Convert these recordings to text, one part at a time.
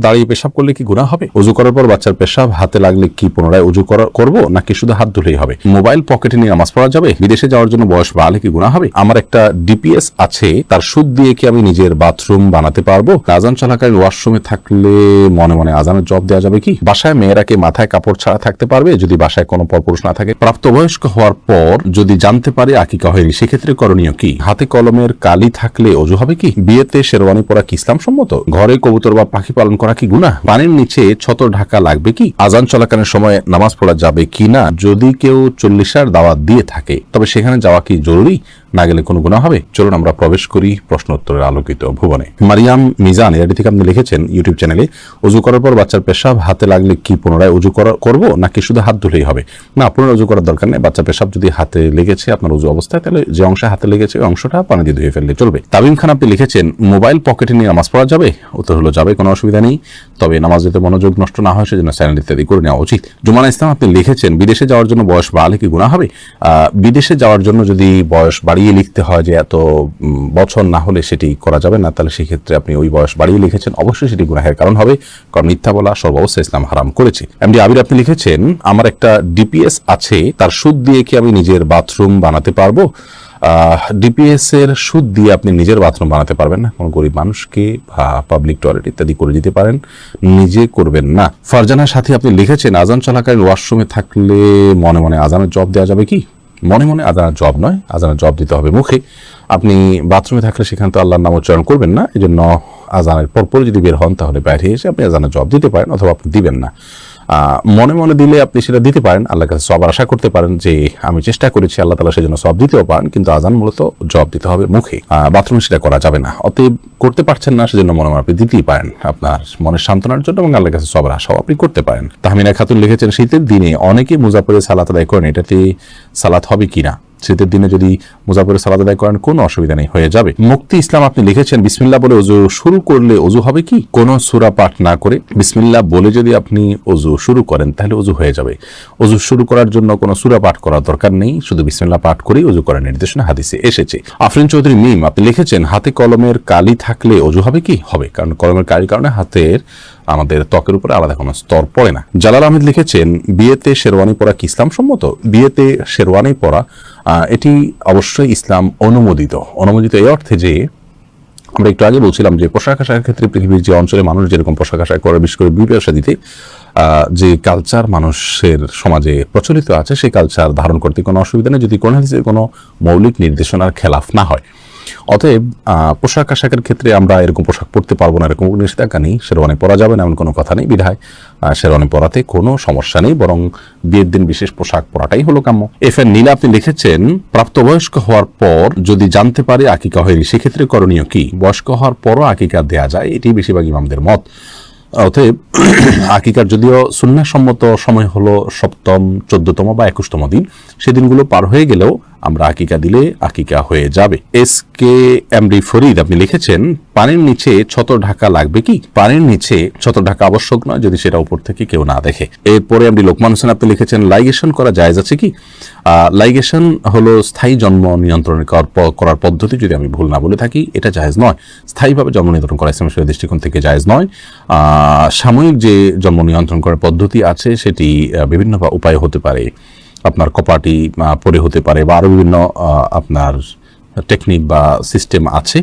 দাঁড়িয়ে পেশাব করলে কি গুনাহ হবে? ওযু করার পর বাচ্চার পেশাব হাতে লাগলে কি পুনরায় ওযু করব নাকি শুধু হাত ধুলেই হবে? মোবাইল পকেটে নিয়ে নামাজ পড়া যাবে? বিদেশে যাওয়ার জন্য বয়স বাড়লে কি গুনাহ হবে? আমার একটা ডিপিএস আছে, তার সুদ দিয়ে কি আমি নিজের বাথরুম বানাতে পারবো? আজান চলাকালীন ওয়াশরুমে থাকলে মনে মনে আজানের জবাব দেওয়া যাবে কি? বাসায় মেয়েরা কি মাথায় কাপড় ছাড়া থাকতে পারবে যদি বাসায় কোনো পরপুরুষ না থাকে? প্রাপ্তবয়স্ক হওয়ার পর যদি জানতে পারে আকিকা হয়নি, সেক্ষেত্রে করণীয় কি? হাতে কলমের কালি থাকলে ওযু হবে কি? বিয়েতে শেরওয়ানি পরা কি ইসলাম সম্মত? ঘরে কবুতর বা পাখি পালন করা কি গুনাহ? পানির নিচে ছতর ঢাকা লাগবে কি? আজান চলাকালীন সময় নামাজ পড়া যাবে কি না? যদি কেউ 40 দাওয়াত দিয়ে থাকে তবে সেখানে যাওয়া কি জরুরি? না গেলে কোনো গুনাহ হবে? চলুন আমরা প্রবেশ করি প্রশ্ন উত্তরের আলোকিত ভুবনে। মারিয়াম মিজান এটি থেকে আপনি লিখেছেন ইউটিউব চ্যানেলে, ওযু করার পর বাচ্চার পেশাব হাতে লাগলে কি পুনরায় ওযু করব নাকি শুধু হাত ধুলেই হবে? না, পুনরায় ওযু করার দরকার নেই। বাচ্চার পেশাব যদি হাতে লেগেছে আপনার ওযু অবস্থায়, তাহলে যে অংশে হাতে লেগেছে ওই অংশটা পানি দিয়ে ধুয়ে ফেললে চলবে। তামিম খান আপনি লিখেছেন মোবাইল পকেটে নিয়ে নামাজ পড়া যাবে? উত্তর হলো যাবে, কোনো অসুবিধা নেই, তবে নামাজ যাতে মনোযোগ নষ্ট না হয় সেজন্য চ্যানেল ইত্যাদি করে নেওয়া উচিত। জুমানা ইসলাম আপনি লিখেছেন বিদেশে যাওয়ার জন্য বয়স বাড়লে কি গুনাহ হবে? বিদেশে যাওয়ার জন্য যদি বয়স বাড়িয়ে লিখতে হয় যে এত বছর না হলে সেটি করা যাবে না, তাহলে সেক্ষেত্রে আপনি ওই বয়স বাড়িয়ে লিখেছেন, অবশ্যই সেটি গুনাহের কারণ হবে, কারণ মিথ্যা বলা সর্বাবস্থায় ইসলাম হারাম করেছে। এমডি আবির আপনি লিখেছেন আমার একটা ডিপিএস আছে, তার সুদ দিয়ে কি আমি নিজের বাথরুম বানাতে পারবো? ডিপিএস এর সুদ দিয়ে আপনি নিজের বাথরুম বানাতে পারবেন না, কোনো গরিব মানুষকে বা পাবলিক টয়লেট ইত্যাদি করে দিতে পারেন, নিজে করবেন না। ফারজানার সাথে আপনি লিখেছেন আজান চলাকালীন ওয়াশরুমে থাকলে মনে মনে আজানের জবাব দেওয়া যাবে কি? মনে মনে আজানের জবাব নয়, আজানের জবাব দিতে হবে মুখে। আপনি বাথরুমে থাকলে সেখানে তো আল্লাহর নাম উচ্চারণ করবেন না, এই জন্য আজানের পরপর যদি বের হন তাহলে বাইরে এসে আপনি আজানের জবাব দিতে পারেন, অথবা আপনি দিবেন না। মনে মনে দিলে আপনি সেটা দিতে পারেন, আল্লাহর কাছে সওয়াব আশা করতে পারেন যে আমি চেষ্টা করেছি, আল্লাহ তাআলা সেজন্য সওয়াব দিতেও পারেন, কিন্তু আজান মূলত জবাব দিতে হবে মুখে, বাথরুমে সেটা করা যাবে না। অতএব করতে পারছেন না সেজন্য মনে মনে আপনি দিতেই পারেন আপনার মনের সান্ত্বনার জন্য, এবং আল্লাহর কাছে সওয়াবের আশাও আপনি করতে পারেন। তাহমিনা খাতুন লিখেছেন শীতের দিনে অনেকে মুজাফফরে সালাত আদায় করেন, এটাতে সালাত হবে কিনা? শীতের দিনে যদি মুজাফফরে সালাত আদায় করেন কোনো অসুবিধা নেই, হয়ে যাবে। মুক্তি ইসলাম আপনি লিখেছেন বিসমিল্লাহ বলে ওযু শুরু করলে ওযু হবে কি? কোনো সূরা পাঠ না করে বিসমিল্লাহ বলে যদি আপনি ওযু শুরু করেন তাহলে ওযু হয়ে যাবে। ওযু শুরু করার জন্য কোনো সূরা পাঠ করার দরকার নেই, শুধু বিসমিল্লাহ পাঠ করেই ওযু করার নির্দেশনা হাদিসে এসেছে। আফরিন চৌধুরী মিম আপনি লিখেছেন হাতে কলমের কালি থাকলে ওযু হবে কি? হবে, কারণ কলমের কালির কারণে হাতের আমাদের ত্বকের উপরে আলাদা কোনো স্তর পড়ে না। জালাল আহমেদ লিখেছেন বিয়েতে শেরওয়ানি পরা কি ইসলাম সম্মত? বিয়েতে শেরওয়ানি পরা এটি অবশ্যই ইসলাম অনুমোদিত এই অর্থে যে আমরা একটু আগে বলছিলাম যে পোশাক আশাকের ক্ষেত্রে পৃথিবীর যে অঞ্চলে মানুষ যেরকম পোশাক আশাক করে, বিশেষ করে বিবাহ শাদীতে যে কালচার মানুষের সমাজে প্রচলিত আছে সেই কালচার ধারণ করতে কোনো অসুবিধা নেই, যদি কোনো হাদিসের কোনো মৌলিক নির্দেশনার খেলাফ না হয়। অতএব পোশাক আশাকের ক্ষেত্রে আমরা এরকম পোশাক পরতে পারবো না এরকম নিষেধাজ্ঞা নেই, শেরওয়ানি পরা যাবে না এমন কোনো কথা নেই, বিধায় শেরওয়ানি পরাতে কোনো সমস্যা নেই, বরং বিয়ের দিন বিশেষ পোশাক পরাটাই হলো কাম্য। এফএন নীলা আপনি লিখেছেন প্রাপ্তবয়স্ক হওয়ার পর যদি জানতে পারে আকিকা হয়নি, সেক্ষেত্রে করণীয় কি? বয়স্ক হওয়ার পরও আকিকা দেয়া যায়, এটি বেশিরভাগ ইমামদের মত। অতএব আকিকার যদিও সুন্নাহসম্মত সময় হলো 7ম, 14তম বা 21তম দিন, সেদিনগুলো পার হয়ে গেলেও আমরা আকিকা দিলে আকিকা হয়ে যাবে। এসকে এমডি ফরিদ আপনি লিখেছেন পানির নিচে ছতর ঢাকা লাগবে কি? পানির নিচে ছতর ঢাকা আবশ্যক নয় যদি সেটা উপর থেকে কেউ না দেখে। এরপরে এমডি লোকমান হোসেন আপনি লিখেছেন লাইগেশন করা জায়েজ আছে কি? লাইগেশন হলো স্থায়ী জন্ম নিয়ন্ত্রণ করার পদ্ধতি, যদি আমি ভুল না বলে থাকি, এটা জায়েজ নয়। স্থায়ীভাবে জন্ম নিয়ন্ত্রণ করা ইসলামের দৃষ্টিকোণ থেকে জায়েজ নয়। সাময়িক যে জন্ম নিয়ন্ত্রণ করার পদ্ধতি আছে সেটি বিভিন্ন উপায় হতে পারে, আপনার কপাটি পরে হতে পারে, বা আরও বিভিন্ন আপনার টেকনিক বা সিস্টেম আছে,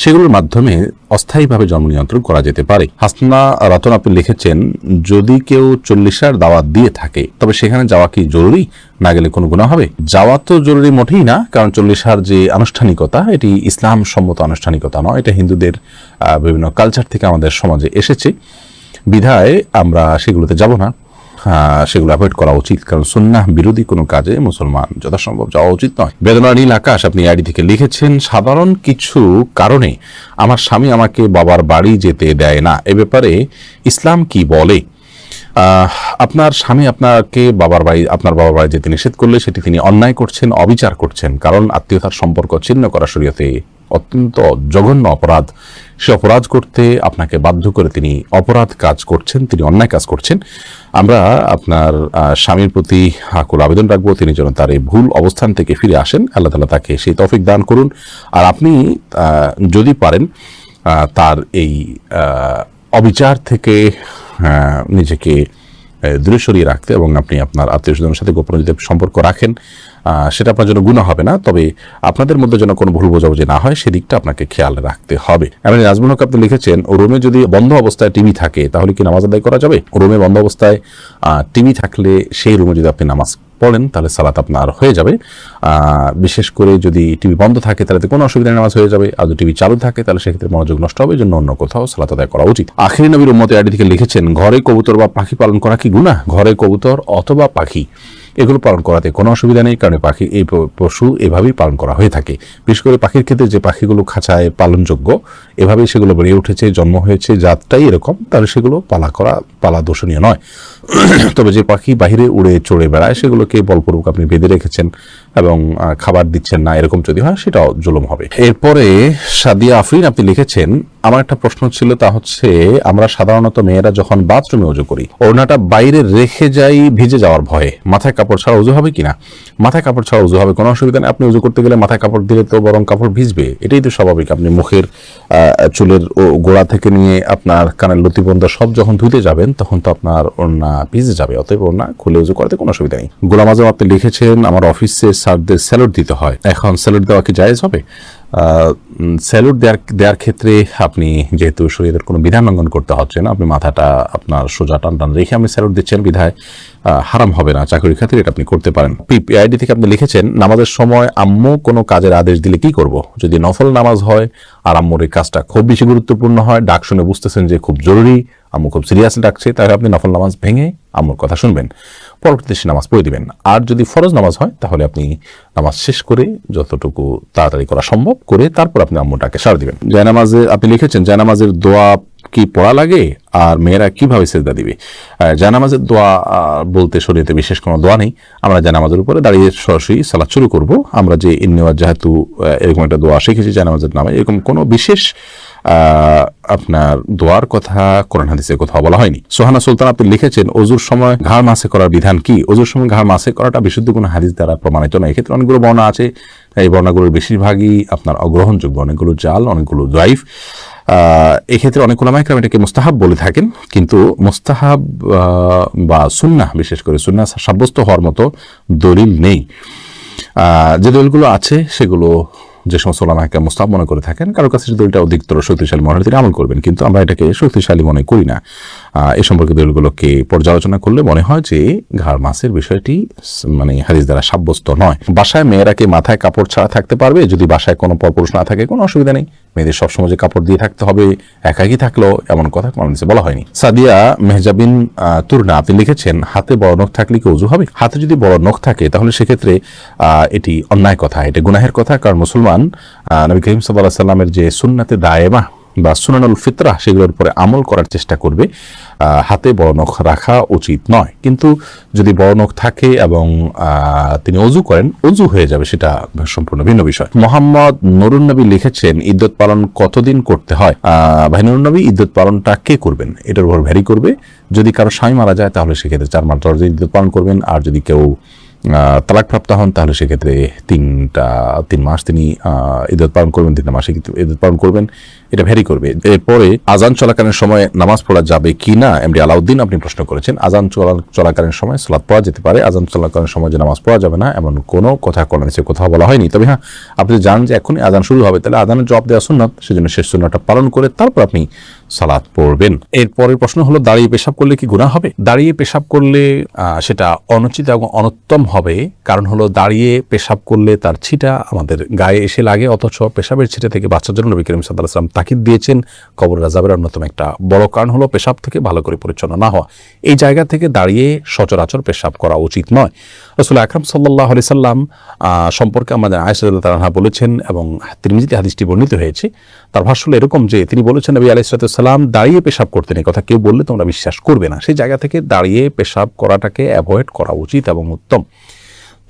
সেগুলোর মাধ্যমে অস্থায়ীভাবে জন্ম নিয়ন্ত্রণ করা যেতে পারে। হাসনা রতন আপনি লিখেছেন যদি কেউ 40 দাওয়াত দিয়ে থাকে তবে সেখানে যাওয়া কি জরুরি? না গেলে কোনো গুনাহ হবে? যাওয়া তো জরুরি মোটেই না, কারণ 40 যে আনুষ্ঠানিকতা এটি ইসলাম সম্মত আনুষ্ঠানিকতা নয়, এটা হিন্দুদের বিভিন্ন কালচার থেকে আমাদের সমাজে এসেছে, বিধায় আমরা সেগুলোতে যাব না, সেগুলো অ্যাভয়েড করা উচিত, কারণ সুন্নাহ বিরোধী কোনো কাজে মুসলমান যথাসম্ভব যাওয়া উচিত নয়। বেদনা নীল আকাশ আপনি আইডি থেকে লিখেছেন সাধারণ কিছু কারণে আমার স্বামী আমাকে বাবার বাড়ি যেতে দেয় না, এ ব্যাপারে ইসলাম কি বলে? আপনার স্বামী আপনার বাবার বাড়ি যেতে নিষেধ করলে সেটি তিনি অন্যায় করছেন, অবিচার করছেন, কারণ আত্মীয়তার সম্পর্ক ছিন্ন করা শরীয়তে অত্যন্ত জঘন্য অপরাধ। সে অপরাধ করতে আপনাকে বাধ্য করে তিনি অপরাধ কাজ করছেন, তিনি অন্যায় কাজ করছেন। আমরা আপনার স্বামীর প্রতি আকুল আবেদন রাখবো তিনি যেন তার এই ভুল অবস্থান থেকে ফিরে আসেন, আল্লাহ তাআলা তাকে সেই তৌফিক দান করুন। আর আপনি যদি পারেন তার এই অবিচার থেকে নিজেকে দূরে সরিয়ে রাখতে এবং আপনি আপনার আত্মীয় স্বজনের সাথে গোপনে যদি সম্পর্ক রাখেন সেটা আপনার জন্য গুনাহ হবে না, তবে আপনাদের মধ্যে যেন কোনো ভুল বোঝাবুঝি না হয় সেদিকটা আপনাকে খেয়াল রাখতে হবে। এমনি নাজমুল হক আপনি লিখেছেন, রুমে যদি বন্ধ অবস্থায় টিভি থাকে তাহলে কি নামাজ আদায় করা যাবে? রুমে বন্ধ অবস্থায় টিভি থাকলে সেই রুমে যদি আপনি নামাজ পড়েন তাহলে সালাত আপনার হয়ে যাবে। বিশেষ করে যদি টিভি বন্ধ থাকে তাহলে কোনো অসুবিধা নামাজ হয়ে যাবে, আর যদি টিভি চালু থাকে তাহলে সেক্ষেত্রে মনোযোগ নষ্ট হবে, এই জন্য অন্য কোথাও সালাত আদায় করা উচিত। আখিরি নবীর উম্মতে আইডি থেকে লিখেছেন, ঘরে কবুতর বা পাখি পালন করা কি গুনাহ? ঘরে কবুতর অথবা পাখি এগুলো পালন করাতে কোনো অসুবিধা নেই, কারণ পাখি এই পশু এভাবেই পালন করা হয়ে থাকে। বিশেষ করে পাখির ক্ষেত্রে যে পাখিগুলো খাঁচায় পালনযোগ্য এভাবেই সেগুলো বেড়ে উঠেছে, জন্ম হয়েছে, জাতটাই এরকম, তাহলে সেগুলো পালা দোষণীয় নয়। তবে যে পাখি বাহিরে উড়ে চড়ে বেড়ায় সেগুলোকে বলপূর্বক আপনি বেঁধে রেখেছেন এবং খাবার দিচ্ছেন না, এরকম যদি হয় সেটাও জুলুম হবে। এরপরে সাদিয়া আফরিন আপনি লিখেছেন, আমার একটা প্রশ্ন ছিল, তা হচ্ছে আমরা সাধারণত মেয়েরা যখন বাথরুমে উজু করি ওড়নাটা বাইরে রেখে যাই ভিজে যাওয়ার ভয়ে, মাথায় কাপড় ছাড়া উজু হবে কিনা? মাথায় কাপড় ছাড়া উজু হবে, কোনো অসুবিধা নেই। আপনি উজু করতে গেলে মাথায় কাপড় দিলে তো বরং কাপড় ভিজবে, এটাই তো স্বাভাবিক। আপনি মুখের চুলের গোড়া থেকে নিয়ে আপনার কানের লতি পর্যন্ত সব যখন ধুতে যাবেন তখন তো আপনার ওড়না ভিজে যাবে, অতএব ওড়না খুলে উজু করতে কোনো অসুবিধা নেই। গোলাম আজম আপনি লিখেছেন, আমার অফিসে স্যারদের স্যালুট দিতে হয়, এখন স্যালুট দেওয়া কি জায়েজ হবে? স্যালুট দেওয়ার ক্ষেত্রে আপনি যেহেতু শরীরের কোনো বিধান লঙ্ঘন করতে হচ্ছে না, আপনি মাথাটা আপনার সোজা টান টান রেখে আপনি স্যালুট দিচ্ছেন বিধায় হারাম হবে না, চাকরির ক্ষেত্রে এটা আপনি করতে পারেন। পিপিআইডি থেকে আপনি লিখেছেন, নামাজের সময় আম্মু কোনো কাজের আদেশ দিলে কি করব? যদি নফল নামাজ হয় আর আম্মুর এই কাজটা খুব বেশি গুরুত্বপূর্ণ হয়, ডাক শুনে বুঝতেছেন যে খুব জরুরি, আম্মু খুব সিরিয়াসলি ডাকছে, তাহলে আপনি নফল নামাজ ভেঙে আম্মুর কথা শুনবেন, পরবর্তীতে সে নামাজ পড়ে দিবেন। আর যদি ফরজ নামাজ হয় তাহলে আপনি নামাজ শেষ করে যতটুকু তাড়াতাড়ি করা সম্ভব করে তারপর আপনি আম্মুটাকে সাড়া দিবেন। জায়নামাজে আপনি লিখেছেন, জায়নামাজের দোয়া কি পড়া লাগে আর মেয়েরা কিভাবে সেজদা দিবে? জায়নামাজের দোয়া বলতে শরীয়তে বিশেষ কোনো দোয়া নেই। আমরা জায়নামাজের উপরে দাঁড়িয়ে সরাসরি সালাত শুরু করব। আমরা যে ইন্নেওয়াজ যেহেতু এরকম একটা দোয়া শিখেছি জায়নামাজের নামে, এরকম কোনো বিশেষ আপনার দোয়ার কথা কোরআন হাদিসে কোথাও বলা হয়নি। সোহানা সুলতান আপনি লিখেছেন, অজুর সময় ঘাড় মাসে করার বিধান কি? অজুর সময় ঘাড় মাসে করাটা বিশুদ্ধ কোনো হাদিস দ্বারা প্রমাণিত নয়। এক্ষেত্রে অনেকগুলো বর্ণনা আছে, এই বর্ণনাগুলোর বেশিরভাগই আপনার অগ্রহণযোগ্য, অনেকগুলো জাল, অনেকগুলো জয়ীফ। এক্ষেত্রে অনেক উলামায়ে কেরাম এটাকে মুস্তাহাব বলে থাকেন, কিন্তু মুস্তাহাব বা সুন্নাহ, বিশেষ করে সুন্নাহ সাব্যস্ত হওয়ার মতো দলিল নেই। যে দলিলগুলো আছে সেগুলো যে সমস্ত উলামায়ে কেরাম মুস্তাহাব মনে করে থাকেন, কারোর কাছে দলিলটা অধিকতর শক্তিশালী মনে হয় তিনি আমল করবেন, কিন্তু আমরা এটাকে শক্তিশালী মনে করি না। এ সম্পর্কে দলিলগুলোকে পর্যালোচনা করলে মনে হয় যে ঘাড় মাসের বিষয়টি মানে হাদিস দ্বারা সাব্যস্ত নয়। বাসায় মেয়েরা কি মাথায় কাপড় ছাড়া থাকতে পারবে? যদি বাসায় কোনো পরপুরুষ না থাকে কোনো অসুবিধা নেই, মেয়েদের সবসময় যে কাপড় দিয়ে থাকতে হবে একাকি থাকলেও এমন কথা কোরআন হাদিসে বলা হয়নি। সাদিয়া মেহজাবিন তুরনা আপনি লিখেছেন, হাতে বড় নখ থাকলে কি ওযু হবে? হাতে যদি বড় নখ থাকে তাহলে সেক্ষেত্রে এটি অন্যায় কথা, এটা গুনাহের কথা, কারণ মুসলমান নবী করিম সাল্লাল্লাহু আলাইহি ওয়াসাল্লামের যে সুন্নাতে দায়েমা বা সুনানুল ফিতরা সেগুলোর উপরে আমল করার চেষ্টা করবে। হাতে বড় নখ রাখা উচিত নয়, কিন্তু যদি বড় নখ থাকে এবং তিনি অজু করেন, অজু হয়ে যাবে, সেটা সম্পূর্ণ ভিন্ন বিষয়। মোহাম্মদ নুরুন নবী লিখেছেন, ইদ্যত পালন কতদিন করতে হয়? ভাই নুরুন নবী, ইদ্যত পালনটা কে করবেন এটার উপর ভ্যারি করবে। যদি কারো স্বামী মারা যায় তাহলে সেক্ষেত্রে 4 মাস 10 দিন ইদ্যত পালন করবেন, আর যদি কেউ তালাকপ্রাপ্ত হন তাহলে সেক্ষেত্রে 3 মাস তিনি ইদ্যত পালন করবেন, 3 মাসে ইদ্যত পালন করবেন, এটা ভ্যারি করবে। এরপরে আজান চলাকালীন সময় নামাজ পড়া যাবে কি না, এমডি আলাউদ্দিন আপনি প্রশ্ন করেছেন। আজান চলাকালীন সময় সালাত পড়া যেতে পারে, আজান চলাকালীন সময় যে নামাজ পড়া যাবে না এমন কোনো কথা কোরআন হাদিসে কোথাও বলা হয়নি। তবে হ্যাঁ, আপনি জানেন যে এখনই আজান শুরু হবে, তাহলে আজানের জবাব দেওয়া সুন্নাত, সেজন্য শেষ সুন্নাতটা পালন করে তারপর আপনি সালাত পড়বেন। এরপরের প্রশ্ন হলো, দাঁড়িয়ে পেশাব করলে কি গুনাহ হবে? দাঁড়িয়ে পেশাব করলে সেটা অনুচিত এবং অনুত্তম হবে, কারণ হলো দাঁড়িয়ে পেশাব করলে তার ছিটা আমাদের গায়ে এসে লাগে, অথচ পেশাবের ছিটা থেকে বাঁচার জন্য নবী করিম সাল্লাল্লাহু আলাইহি ওয়াসাল্লাম তাকিদ দিয়েছেন। কবরের আযাবের অন্যতম একটা বড় কারণ হলো পেশাব থেকে ভালো করে পরিচ্ছন্ন না হওয়া। এই জায়গা থেকে দাঁড়িয়ে সচরাচর পেশাব করা উচিত নয়। রাসূল আকরাম সাল্লাল্লাহু আলাইহি সাল্লাম সম্পর্কে আমাদের আয়েশা রাদিয়াল্লাহু তাআলা বলেছেন, এবং তিরমিজিতে হাদিসটি বর্ণিত হয়েছে, তার ভাষ্য হলো এরকম যে তিনি বলেছেন, নবী আলাইহিস সালাম দাঁড়িয়ে পেশাব করতেন, এই কথা কেউ বললে তোমরা বিশ্বাস করবে না। সেই জায়গা থেকে দাঁড়িয়ে পেশাব করাটাকে অ্যাভয়েড করা উচিত এবং উত্তম।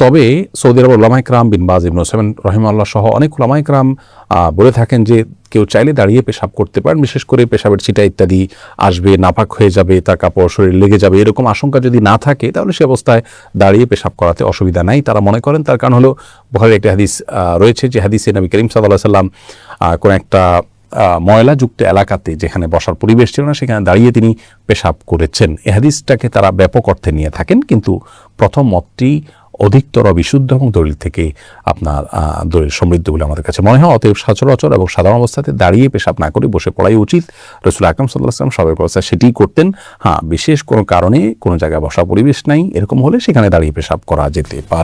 তবে সৌদি আরবের উলামায়ে কেরাম বিন বাজ, ইবনে উসাইমিন রাহিমাহুল্লাহ সহ অনেক উলামায়ে কেরাম বলে থাকেন যে কেউ চাইলে দাঁড়িয়ে পেশাব করতে পারেন, বিশেষ করে পেশাবের ছিটা ইত্যাদি আসবে, নাপাক হয়ে যাবে, তার কাপড় শরীর লেগে যাবে, এরকম আশঙ্কা যদি না থাকে তাহলে সে অবস্থায় দাঁড়িয়ে পেশাব করাতে অসুবিধা নাই তারা মনে করেন। তার কারণ হলো বুখারীর একটি হাদিস রয়েছে, যে হাদিসে নবী করিম সাল্লাল্লাহু আলাইহি ওয়াসাল্লাম কোন একটা ময়লাযুক্ত এলাকাতে যেখানে বসার পরিবেশ ছিল না সেখানে দাঁড়িয়ে তিনি পেশাব করেছেন। এ হাদিসটাকে তারা ব্যাপক অর্থে নিয়ে থাকেন, কিন্তু প্রথম মতটি অধিকতর বিশুদ্ধ এবং দলিল থেকে আপনার দলিল সমৃদ্ধ বলে আমাদের কাছে মনে হয়। অতএব সচরাচর এবং সাধারণ অবস্থাতে দাঁড়িয়ে পেশাব না করে বসে পড়াই উচিত। রাসূল আকরাম সাল্লাল্লাহু আলাইহি ওয়াসাল্লাম সবাই অবস্থায় সেটিই করতেন। হ্যাঁ, বিশেষ কোনো কারণে কোনো জায়গায় বসার পরিবেশ নাই এরকম হলে সেখানে দাঁড়িয়ে পেশাব করা যেতে পারে।